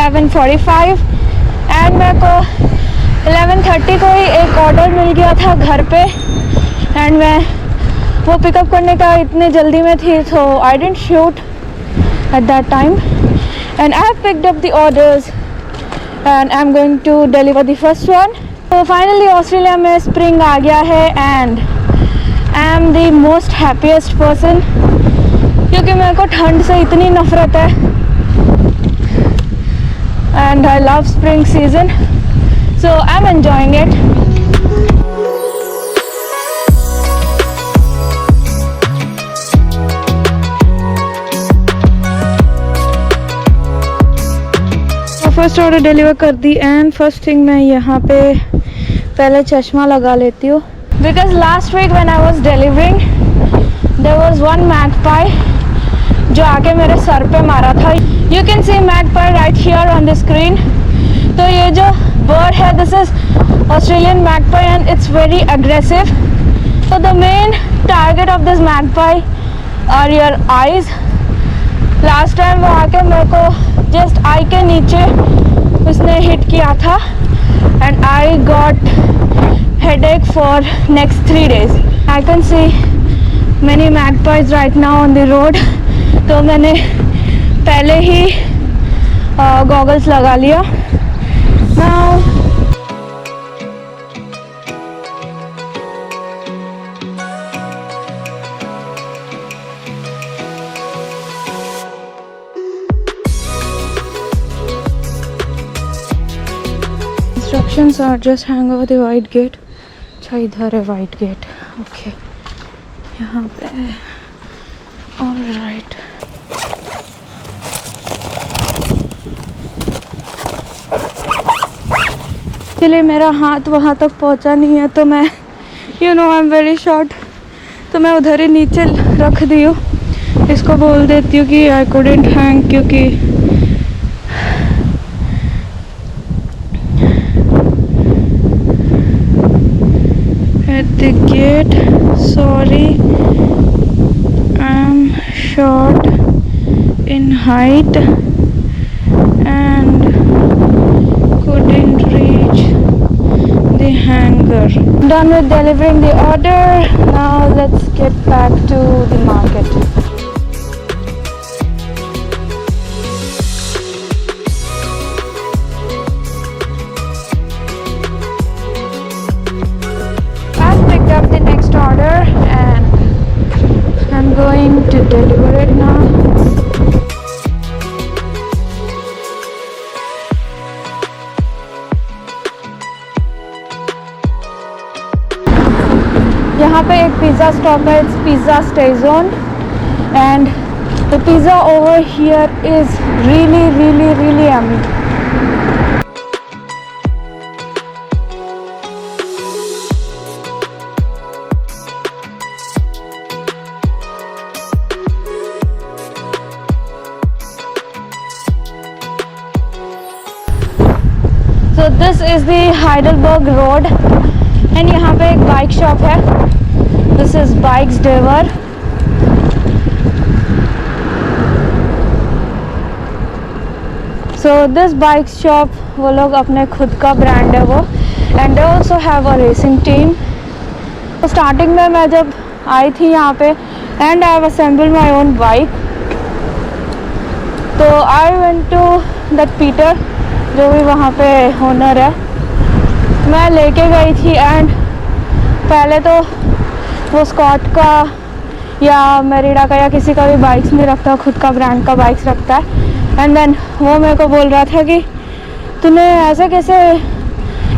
11:45 and मेरे को 11:30 को ही एक ऑर्डर मिल गया था घर पे एंड मैं वो पिकअप करने का इतने जल्दी में थी, so I didn't shoot at that time and I have picked up the orders and I'm going to deliver the first one. So finally Australia में स्प्रिंग आ गया है and I am the most happiest person क्योंकि मेरे को ठंड से इतनी नफरत है and I love spring season, so I'm enjoying it. First order deliver कर दी एंड फर्स्ट थिंग मैं यहाँ पे पहले चश्मा लगा लेती हूँ because last week when I was delivering there was one magpie जो आके मेरे सर पे मारा था. You can see magpie right here on the screen. तो ये जो बर्ड है this is Australian magpie and it's very aggressive. So the main target of this magpie are your eyes. Last time वो आके मेरे को just eye के नीचे उसने hit किया था and I got headache for next 3 days. I can see many magpies right now on the road. तो मैंने पहले ही goggles लगा लिया. Now instructions are just hang over the white gate. अच्छा इधर है white gate. ओके यहाँ पे all right. चलिए मेरा हाथ वहाँ तक पहुँचा नहीं है तो मैं आई एम वेरी शॉर्ट तो मैं उधर ही नीचे रख दी हूँ. इसको बोल देती हूँ कि आई कुडंट हैंग क्योंकि at the gate. Sorry, I'm short in height and couldn't reach the hanger. Done with delivering the order. Now let's get back to the market. Going to deliver it now. यहाँ पे एक pizza stop है. It's Pizza Station and the pizza over here is really yummy. So this is the Heidelberg Road and यहाँ पे एक bike shop है. This is Bikes Dever. So this bike shop वो लोग अपने खुद का ब्रांड है वो and they also have a racing team. तो स्टार्टिंग में मैं जब आई थी यहाँ पे and I have assembled my own bike. तो I went to that Peter जो भी वहाँ पे ओनर है मैं लेके गई थी एंड पहले तो वो स्कॉट का या मेरिडा का या किसी का भी बाइक्स नहीं रखता, खुद का ब्रांड का बाइक्स रखता है. एंड देन वो मेरे को बोल रहा था कि तूने ऐसे कैसे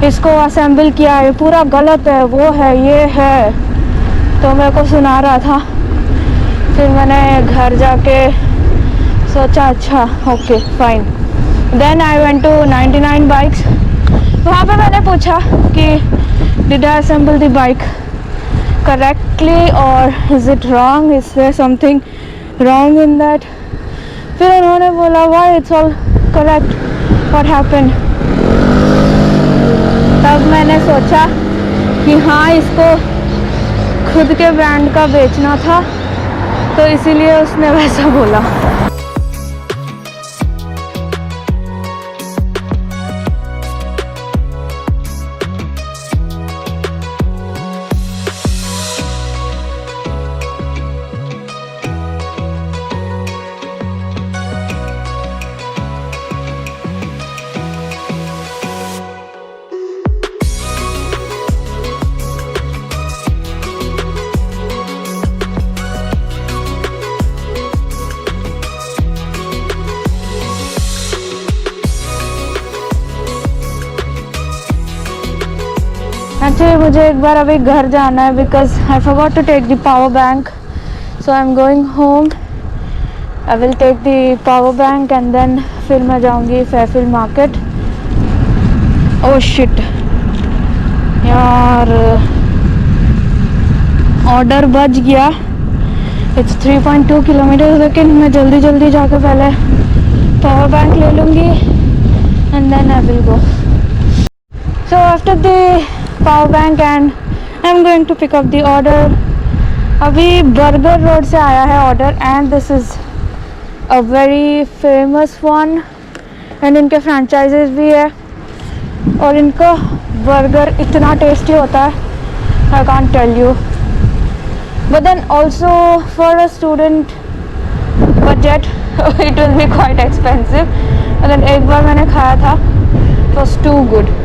इसको असेंबल किया है, पूरा गलत है, वो है ये है. तो मेरे को सुना रहा था. फिर मैंने घर जाके सोचा अच्छा okay fine. Then I went to 99 bikes. वहाँ पे मैंने पूछा कि did I assemble the bike correctly or is it wrong? Is there something wrong in that? फिर उन्होंने बोला why it's all correct. What happened? तब मैंने सोचा कि हाँ इसको खुद के ब्रांड का बेचना था तो इसीलिए उसने वैसा बोला. एक्चुअली मुझे एक बार अभी घर जाना है because I forgot to take the power bank, so I am going home. I will take the power bank and then फिर मैं जाऊंगी फेयरफील्ड मार्केट. ओह शिट यार, ऑर्डर बच गया. इट्स 3.2 किलोमीटर, लेकिन मैं जल्दी जल्दी जाकर पहले पावर बैंक ले लूँगी and then I will go. So after the power bank and I am going to pick up the order. अभी बर्गर रोड से आया है order and this is a very famous one and इनके franchises भी है और इनका burger इतना टेस्टी होता है, I can't tell you. But then also for a student budget it will be quite expensive. और देन एक बार मैंने खाया था, it was too good.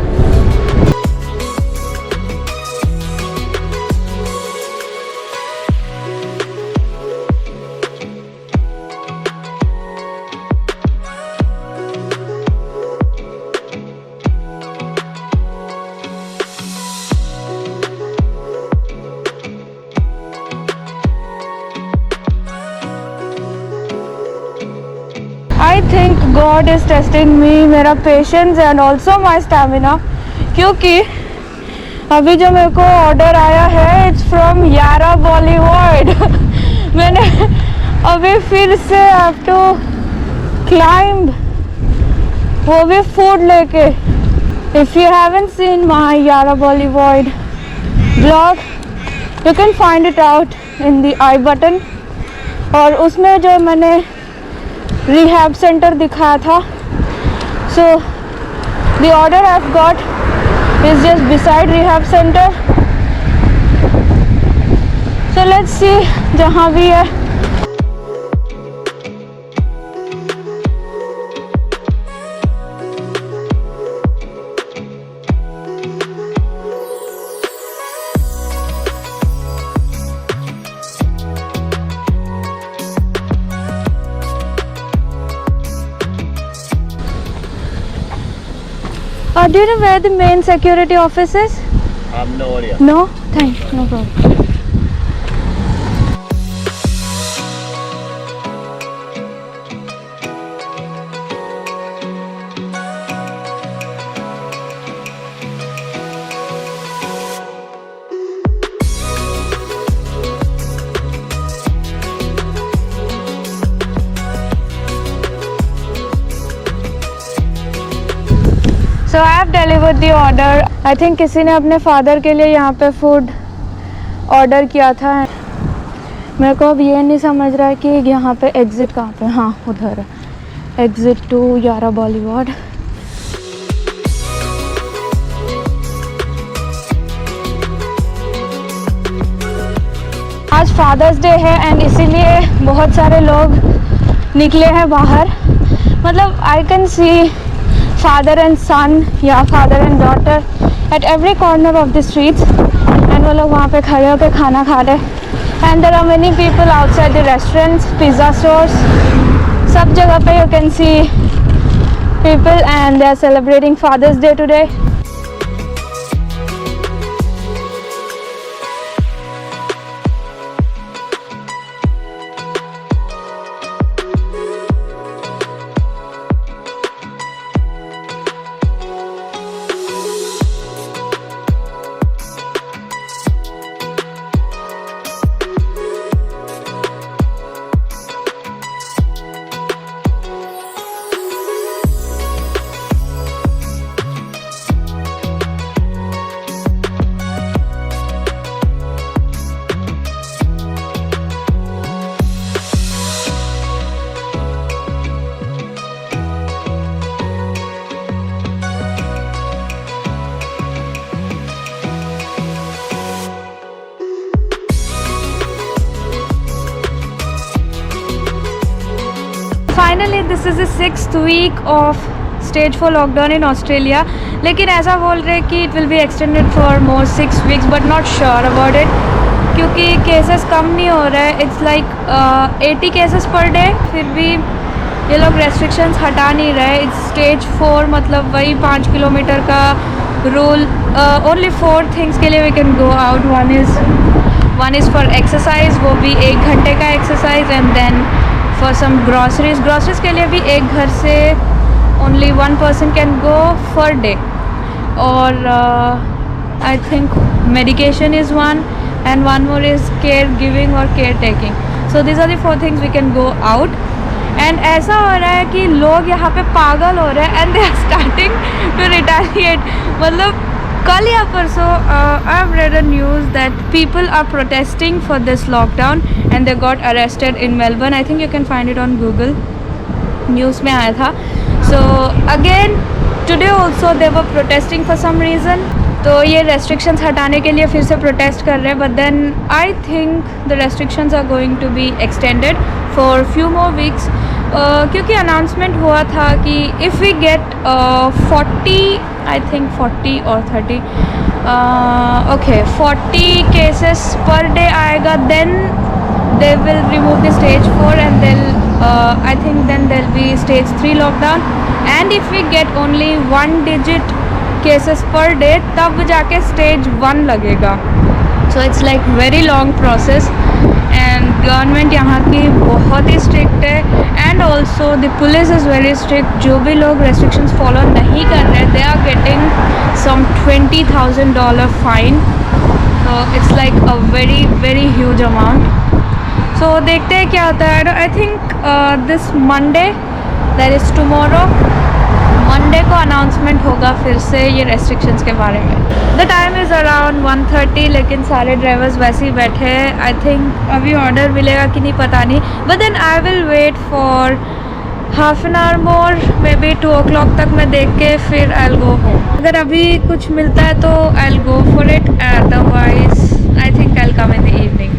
I think God is testing me, मेरा patience and also my stamina, क्योंकि अभी जो मेरे को ऑर्डर आया है इट्स फ्रॉम यारा बॉलीवुड. मैंने अभी फिर से हैव टू क्लाइंब, वो भी फूड लेके. If you haven't seen my यारा Bollywood blog you can find it out in the I button. और उसमें जो मैंने रिहैब सेंटर दिखाया था, so the order I have got is just beside rehab centre. So let's see जहाँ भी है. Do you know where the main security office is? No idea. No? Thanks, no problem. So I have delivered the order. I think किसी ने अपने father के लिए यहाँ पे फूड ऑर्डर किया था. मेरे को अब ये नहीं समझ रहा है कि यहाँ पे एग्ज़िट कहाँ पे. हाँ उधर है एग्ज़िट टू यारा बॉलीवुड. आज फादर्स डे है एंड इसीलिए बहुत सारे लोग निकले हैं बाहर. मतलब I can see father and son या father and daughter at every corner of the streets and वो लोग वहाँ पे खड़े होकर खाना खा रहे. and there are many people outside the restaurants, pizza stores, सब जगह पे you can see people and they are celebrating Father's Day today. Finally this is the 6th week of stage 4 lockdown in Australia. लेकिन ऐसा बोल रहे हैं कि it will B extended for more 6 weeks but not sure about it, क्योंकि cases कम नहीं हो रहे. It's like 80 cases per day. फिर भी ये लोग रेस्ट्रिक्शंस हटा नहीं रहे. इट्स स्टेज 4 मतलब वही 5 किलोमीटर का rule. Only 4 things के लिए we can go out. One is for exercise, वो भी 1 घंटे का exercise, and then for some groceries के लिए भी एक घर से only 1 person can go per day. और I think medication is one, and one more is caregiving or caretaking. So these are the 4 things we can go out. And ऐसा हो रहा है कि लोग यहाँ पे पागल हो रहे हैं and they are starting to retaliate. मतलब कल या परसों I have read a news that people are protesting for this lockdown and they got arrested in Melbourne. I think you can find it on Google, news में आया था. So again today also they were protesting for some reason. तो ये restrictions हटाने के लिए फिर से प्रोटेस्ट कर रहे हैं. But then I think the restrictions are going to be extended for few more weeks, क्योंकि अनाउंसमेंट हुआ था कि if we get 40 I think 40 और 30 ओके 40 केसेस पर डे आएगा, then they will remove the stage 4 and they'll I think then there'll be stage 3 lockdown. And if we get only 1 digit cases per day तब जाके stage 1 लगेगा. So it's like very long process and government यहाँ की बहुत ही strict है, and also the police is very strict. जो भी लोग restrictions follow नहीं कर रहे they are getting some $20,000 fine. So it's like a very very huge amount. So देखते हैं क्या होता है. I think this Monday that is tomorrow, Monday को अनाउंसमेंट होगा फिर से ये रेस्ट्रिक्शंस के बारे में. द टाइम इज़ अराउंड 1:30, लेकिन सारे ड्राइवर्स वैसे ही बैठे हैं. आई थिंक अभी ऑर्डर मिलेगा कि नहीं पता नहीं, but then I will wait for half an hour more, maybe 2 o'clock तक मैं देख के फिर आई विल गो होम. अगर अभी कुछ मिलता है तो आई will go for it, otherwise I think I will come in the evening.